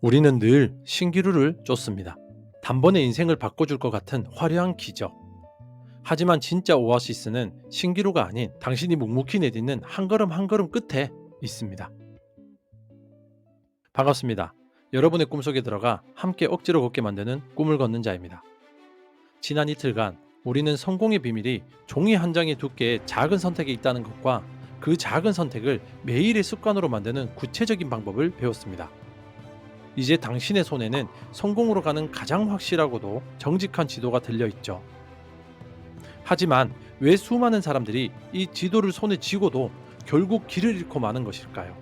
우리는 늘 신기루를 쫓습니다. 단번에 인생을 바꿔줄 것 같은 화려한 기적. 하지만 진짜 오아시스는 신기루가 아닌 당신이 묵묵히 내딛는 한 걸음 한 걸음 끝에 있습니다. 반갑습니다. 여러분의 꿈속에 들어가 함께 억지로 걷게 만드는 꿈을 걷는 자입니다. 지난 이틀간 우리는 성공의 비밀이 종이 한 장의 두께의 작은 선택에 있다는 것과 그 작은 선택을 매일의 습관으로 만드는 구체적인 방법을 배웠습니다. 이제 당신의 손에는 성공으로 가는 가장 확실하고도 정직한 지도가 들려있죠. 하지만 왜 수많은 사람들이 이 지도를 손에 쥐고도 결국 길을 잃고 마는 것일까요?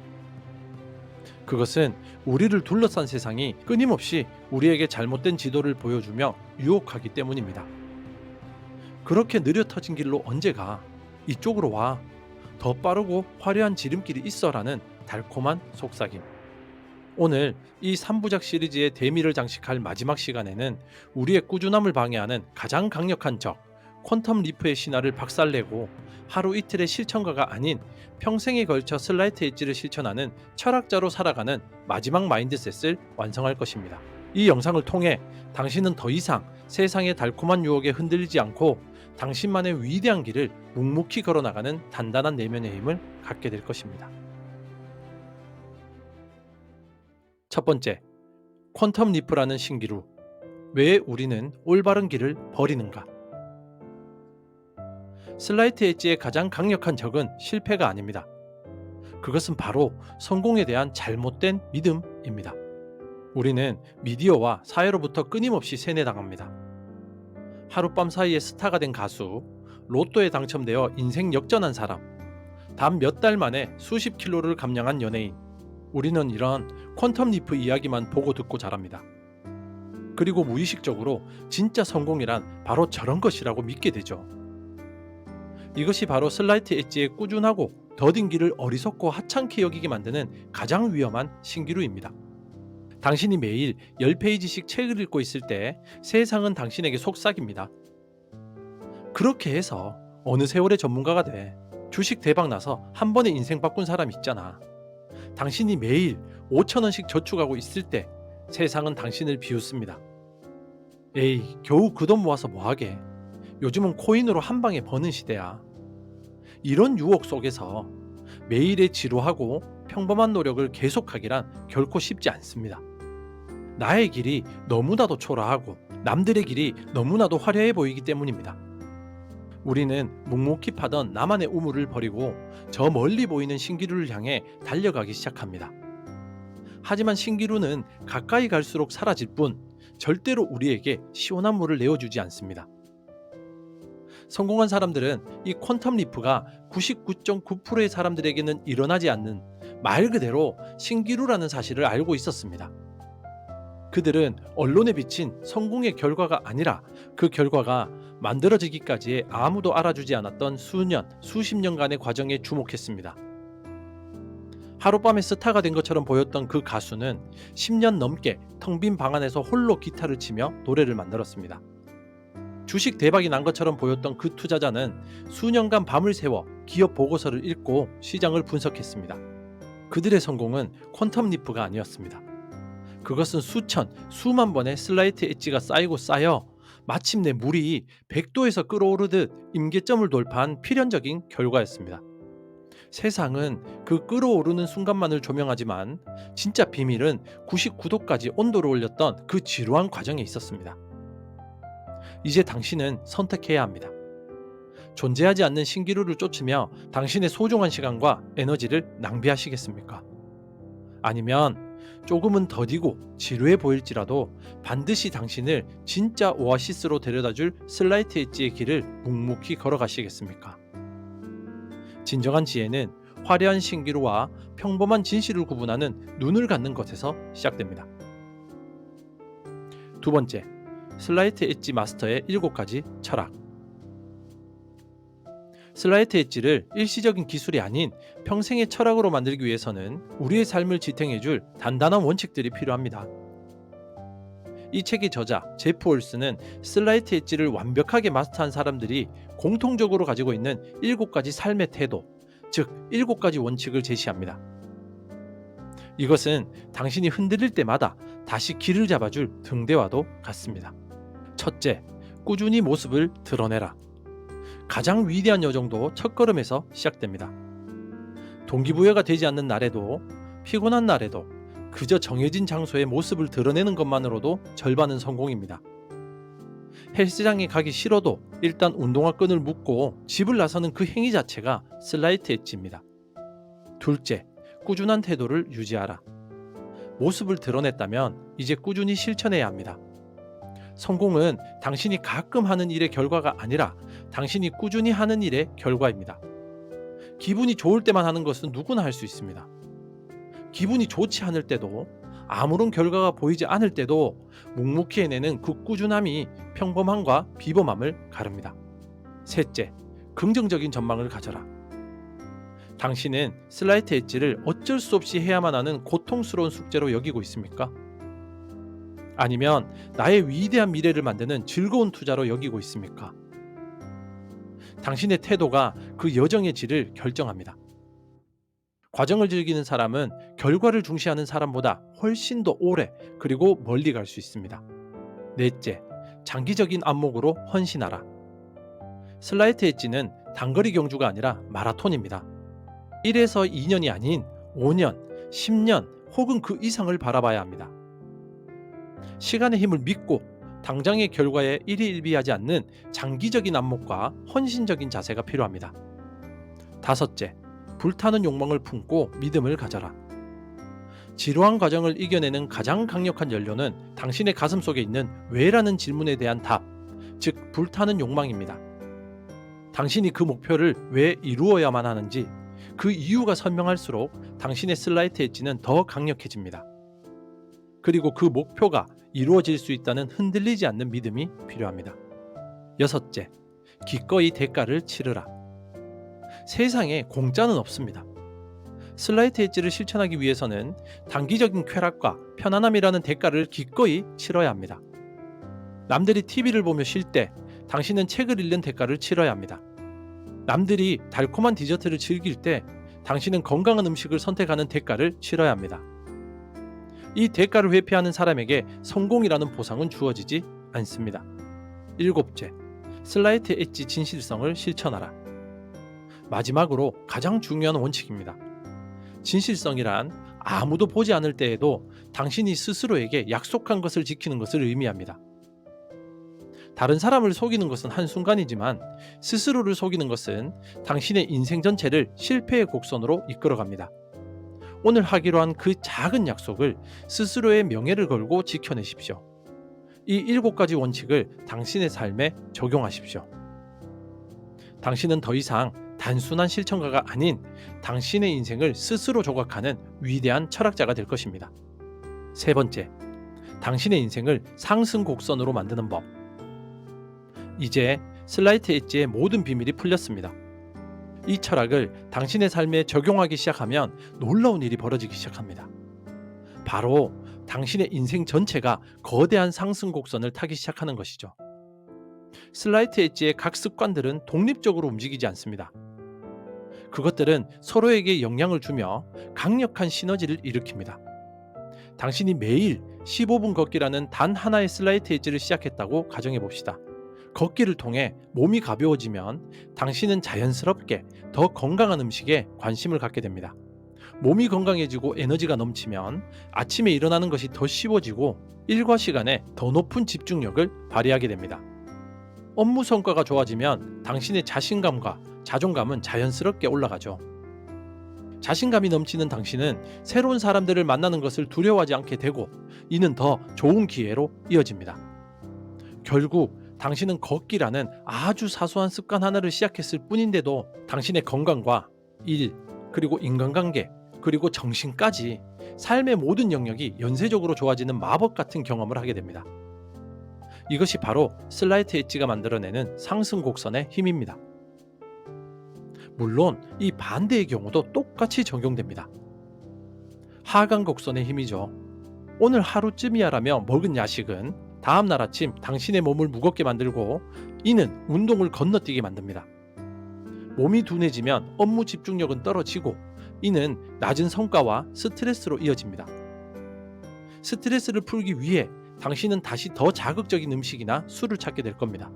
그것은 우리를 둘러싼 세상이 끊임없이 우리에게 잘못된 지도를 보여주며 유혹하기 때문입니다. 그렇게 느려 터진 길로 언제 가? 이쪽으로 와. 더 빠르고 화려한 지름길이 있어라는 달콤한 속삭임. 오늘 이 3부작 시리즈의 대미를 장식할 마지막 시간에는 우리의 꾸준함을 방해하는 가장 강력한 적, 퀀텀 리프의 신화를 박살내고 하루 이틀의 실천가가 아닌 평생에 걸쳐 슬라이트 엣지를 실천하는 철학자로 살아가는 마지막 마인드셋을 완성할 것입니다. 이 영상을 통해 당신은 더 이상 세상의 달콤한 유혹에 흔들리지 않고 당신만의 위대한 길을 묵묵히 걸어나가는 단단한 내면의 힘을 갖게 될 것입니다. 첫 번째, 퀀텀 리프라는 신기루. 왜 우리는 올바른 길을 버리는가? 슬라이트 엣지의 가장 강력한 적은 실패가 아닙니다. 그것은 바로 성공에 대한 잘못된 믿음입니다. 우리는 미디어와 사회로부터 끊임없이 세뇌당합니다. 하룻밤 사이에 스타가 된 가수, 로또에 당첨되어 인생 역전한 사람, 단 몇 달 만에 수십 킬로를 감량한 연예인. 우리는 이런 퀀텀 리프 이야기만 보고 듣고 자랍니다. 그리고 무의식적으로 진짜 성공이란 바로 저런 것이라고 믿게 되죠. 이것이 바로 슬라이트 엣지의 꾸준하고 더딘 길을 어리석고 하찮게 여기게 만드는 가장 위험한 신기루입니다. 당신이 매일 10페이지씩 책을 읽고 있을 때 세상은 당신에게 속삭입니다. 그렇게 해서 어느 세월의 전문가가 돼. 주식 대박 나서 한 번에 인생 바꾼 사람 있잖아. 당신이 매일 5,000원씩 저축하고 있을 때 세상은 당신을 비웃습니다. 에이, 겨우 그 돈 모아서 뭐하게. 요즘은 코인으로 한 방에 버는 시대야. 이런 유혹 속에서 매일의 지루하고 평범한 노력을 계속하기란 결코 쉽지 않습니다. 나의 길이 너무나도 초라하고 남들의 길이 너무나도 화려해 보이기 때문입니다. 우리는 묵묵히 파던 나만의 우물을 버리고 저 멀리 보이는 신기루를 향해 달려가기 시작합니다. 하지만 신기루는 가까이 갈수록 사라질 뿐 절대로 우리에게 시원한 물을 내어주지 않습니다. 성공한 사람들은 이 퀀텀 리프가 99.9%의 사람들에게는 일어나지 않는 말 그대로 신기루라는 사실을 알고 있었습니다. 그들은 언론에 비친 성공의 결과가 아니라 그 결과가 만들어지기까지의 아무도 알아주지 않았던 수년, 수십 년간의 과정에 주목했습니다. 하룻밤에 스타가 된 것처럼 보였던 그 가수는 10년 넘게 텅 빈 방 안에서 홀로 기타를 치며 노래를 만들었습니다. 주식 대박이 난 것처럼 보였던 그 투자자는 수년간 밤을 새워 기업 보고서를 읽고 시장을 분석했습니다. 그들의 성공은 퀀텀 리프가 아니었습니다. 그것은 수천, 수만 번의 슬라이트 엣지가 쌓이고 쌓여 마침내 물이 100도에서 끓어오르듯 임계점을 돌파한 필연적인 결과였습니다. 세상은 그 끓어오르는 순간만을 조명하지만 진짜 비밀은 99도까지 온도를 올렸던 그 지루한 과정에 있었습니다. 이제 당신은 선택해야 합니다. 존재하지 않는 신기루를 쫓으며 당신의 소중한 시간과 에너지를 낭비하시겠습니까? 아니면 조금은 더디고 지루해 보일지라도 반드시 당신을 진짜 오아시스로 데려다줄 슬라이트 엣지의 길을 묵묵히 걸어가시겠습니까? 진정한 지혜는 화려한 신기루와 평범한 진실을 구분하는 눈을 갖는 것에서 시작됩니다. 두 번째, 슬라이트 엣지 마스터의 7가지 철학. 슬라이트 엣지를 일시적인 기술이 아닌 평생의 철학으로 만들기 위해서는 우리의 삶을 지탱해줄 단단한 원칙들이 필요합니다. 이 책의 저자 제프 올스는 슬라이트 엣지를 완벽하게 마스터한 사람들이 공통적으로 가지고 있는 7가지 삶의 태도, 즉 7가지 원칙을 제시합니다. 이것은 당신이 흔들릴 때마다 다시 길을 잡아줄 등대와도 같습니다. 첫째, 꾸준히 모습을 드러내라. 가장 위대한 여정도 첫걸음에서 시작됩니다. 동기부여가 되지 않는 날에도, 피곤한 날에도 그저 정해진 장소에 모습을 드러내는 것만으로도 절반은 성공입니다. 헬스장에 가기 싫어도 일단 운동화 끈을 묶고 집을 나서는 그 행위 자체가 슬라이트 엣지입니다. 둘째, 꾸준한 태도를 유지하라. 모습을 드러냈다면 이제 꾸준히 실천해야 합니다. 성공은 당신이 가끔 하는 일의 결과가 아니라 당신이 꾸준히 하는 일의 결과입니다. 기분이 좋을 때만 하는 것은 누구나 할 수 있습니다. 기분이 좋지 않을 때도, 아무런 결과가 보이지 않을 때도 묵묵히 해내는 그 꾸준함이 평범함과 비범함을 가릅니다. 셋째, 긍정적인 전망을 가져라. 당신은 슬라이트 엣지를 어쩔 수 없이 해야만 하는 고통스러운 숙제로 여기고 있습니까? 아니면 나의 위대한 미래를 만드는 즐거운 투자로 여기고 있습니까? 당신의 태도가 그 여정의 질을 결정합니다. 과정을 즐기는 사람은 결과를 중시하는 사람보다 훨씬 더 오래 그리고 멀리 갈 수 있습니다. 넷째, 장기적인 안목으로 헌신하라. 슬라이트 엣지는 단거리 경주가 아니라 마라톤입니다. 1에서 2년이 아닌 5년, 10년 혹은 그 이상을 바라봐야 합니다. 시간의 힘을 믿고 당장의 결과에 일희일비하지 않는 장기적인 안목과 헌신적인 자세가 필요합니다. 다섯째, 불타는 욕망을 품고 믿음을 가져라. 지루한 과정을 이겨내는 가장 강력한 연료는 당신의 가슴 속에 있는 왜라는 질문에 대한 답, 즉 불타는 욕망입니다. 당신이 그 목표를 왜 이루어야만 하는지, 그 이유가 선명할수록 당신의 슬라이트 엣지는 더 강력해집니다. 그리고 그 목표가 이루어질 수 있다는 흔들리지 않는 믿음이 필요합니다. 여섯째, 기꺼이 대가를 치르라. 세상에 공짜는 없습니다. 슬라이트 엣지를 실천하기 위해서는 단기적인 쾌락과 편안함이라는 대가를 기꺼이 치러야 합니다. 남들이 TV를 보며 쉴 때 당신은 책을 읽는 대가를 치러야 합니다. 남들이 달콤한 디저트를 즐길 때 당신은 건강한 음식을 선택하는 대가를 치러야 합니다. 이 대가를 회피하는 사람에게 성공이라는 보상은 주어지지 않습니다. 일곱째, 슬라이트 엣지 진실성을 실천하라. 마지막으로 가장 중요한 원칙입니다. 진실성이란 아무도 보지 않을 때에도 당신이 스스로에게 약속한 것을 지키는 것을 의미합니다. 다른 사람을 속이는 것은 한순간이지만 스스로를 속이는 것은 당신의 인생 전체를 실패의 곡선으로 이끌어갑니다. 오늘 하기로 한 그 작은 약속을 스스로의 명예를 걸고 지켜내십시오. 이 7가지 원칙을 당신의 삶에 적용하십시오. 당신은 더 이상 단순한 실천가가 아닌 당신의 인생을 스스로 조각하는 위대한 철학자가 될 것입니다. 세 번째, 당신의 인생을 상승 곡선으로 만드는 법. 이제 슬라이트 엣지의 모든 비밀이 풀렸습니다. 이 철학을 당신의 삶에 적용하기 시작하면 놀라운 일이 벌어지기 시작합니다. 바로 당신의 인생 전체가 거대한 상승 곡선을 타기 시작하는 것이죠. 슬라이트 엣지의 각 습관들은 독립적으로 움직이지 않습니다. 그것들은 서로에게 영향을 주며 강력한 시너지를 일으킵니다. 당신이 매일 15분 걷기라는 단 하나의 슬라이트 엣지를 시작했다고 가정해 봅시다. 걷기를 통해 몸이 가벼워지면 당신은 자연스럽게 더 건강한 음식에 관심을 갖게 됩니다. 몸이 건강해지고 에너지가 넘치면 아침에 일어나는 것이 더 쉬워지고 일과 시간에 더 높은 집중력을 발휘하게 됩니다. 업무 성과가 좋아지면 당신의 자신감과 자존감은 자연스럽게 올라가죠. 자신감이 넘치는 당신은 새로운 사람들을 만나는 것을 두려워하지 않게 되고 이는 더 좋은 기회로 이어집니다. 결국 당신은 걷기라는 아주 사소한 습관 하나를 시작했을 뿐인데도 당신의 건강과 일, 그리고 인간관계, 그리고 정신까지 삶의 모든 영역이 연쇄적으로 좋아지는 마법 같은 경험을 하게 됩니다. 이것이 바로 슬라이트 엣지가 만들어내는 상승 곡선의 힘입니다. 물론 이 반대의 경우도 똑같이 적용됩니다. 하강 곡선의 힘이죠. 오늘 하루쯤이야라며 먹은 야식은 다음날 아침 당신의 몸을 무겁게 만들고 이는 운동을 건너뛰게 만듭니다. 몸이 둔해지면 업무 집중력은 떨어지고 이는 낮은 성과와 스트레스로 이어집니다. 스트레스를 풀기 위해 당신은 다시 더 자극적인 음식이나 술을 찾게 될 겁니다.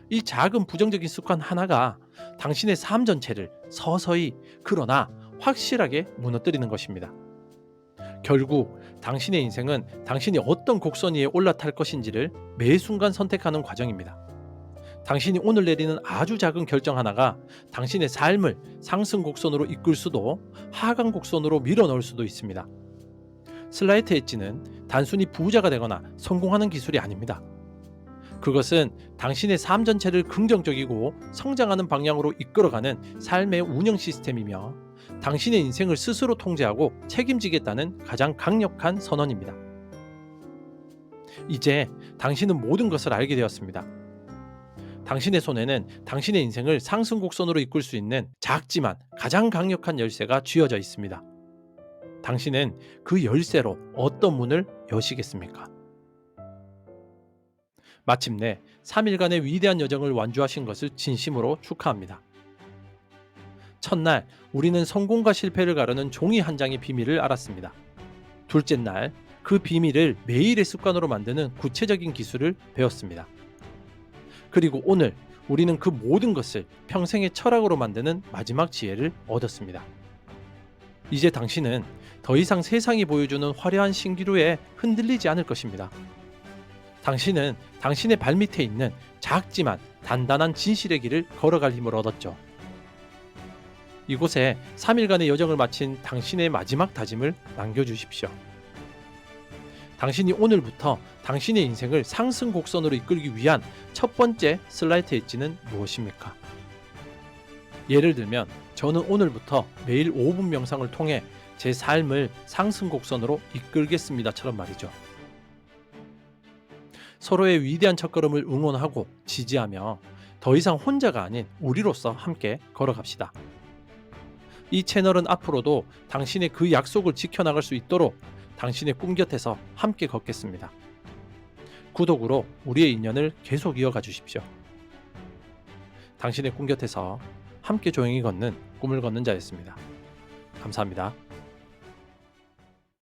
이 작은 부정적인 습관 하나가 당신의 삶 전체를 서서히 그러나 확실하게 무너뜨리는 것입니다. 결국 당신의 인생은 당신이 어떤 곡선 위에 올라탈 것인지를 매 순간 선택하는 과정입니다. 당신이 오늘 내리는 아주 작은 결정 하나가 당신의 삶을 상승 곡선으로 이끌 수도 하강 곡선으로 밀어넣을 수도 있습니다. 슬라이트 엣지는 단순히 부자가 되거나 성공하는 기술이 아닙니다. 그것은 당신의 삶 전체를 긍정적이고 성장하는 방향으로 이끌어가는 삶의 운영 시스템이며 당신의 인생을 스스로 통제하고 책임지겠다는 가장 강력한 선언입니다. 이제 당신은 모든 것을 알게 되었습니다. 당신의 손에는 당신의 인생을 상승 곡선으로 이끌 수 있는 작지만 가장 강력한 열쇠가 쥐어져 있습니다. 당신은 그 열쇠로 어떤 문을 여시겠습니까? 마침내 3일간의 위대한 여정을 완주하신 것을 진심으로 축하합니다. 첫날, 우리는 성공과 실패를 가르는 종이 한 장의 비밀을 알았습니다. 둘째 날, 그 비밀을 매일의 습관으로 만드는 구체적인 기술을 배웠습니다. 그리고 오늘, 우리는 그 모든 것을 평생의 철학으로 만드는 마지막 지혜를 얻었습니다. 이제 당신은 더 이상 세상이 보여주는 화려한 신기루에 흔들리지 않을 것입니다. 당신은 당신의 발밑에 있는 작지만 단단한 진실의 길을 걸어갈 힘을 얻었죠. 이곳에 3일간의 여정을 마친 당신의 마지막 다짐을 남겨주십시오. 당신이 오늘부터 당신의 인생을 상승 곡선으로 이끌기 위한 첫 번째 슬라이트 엣지는 무엇입니까? 예를 들면 저는 오늘부터 매일 5분 명상을 통해 제 삶을 상승 곡선으로 이끌겠습니다처럼 말이죠. 서로의 위대한 첫걸음을 응원하고 지지하며 더 이상 혼자가 아닌 우리로서 함께 걸어갑시다. 이 채널은 앞으로도 당신의 그 약속을 지켜나갈 수 있도록 당신의 꿈 곁에서 함께 걷겠습니다. 구독으로 우리의 인연을 계속 이어가 주십시오. 당신의 꿈 곁에서 함께 조용히 걷는 꿈을 걷는 자였습니다. 감사합니다.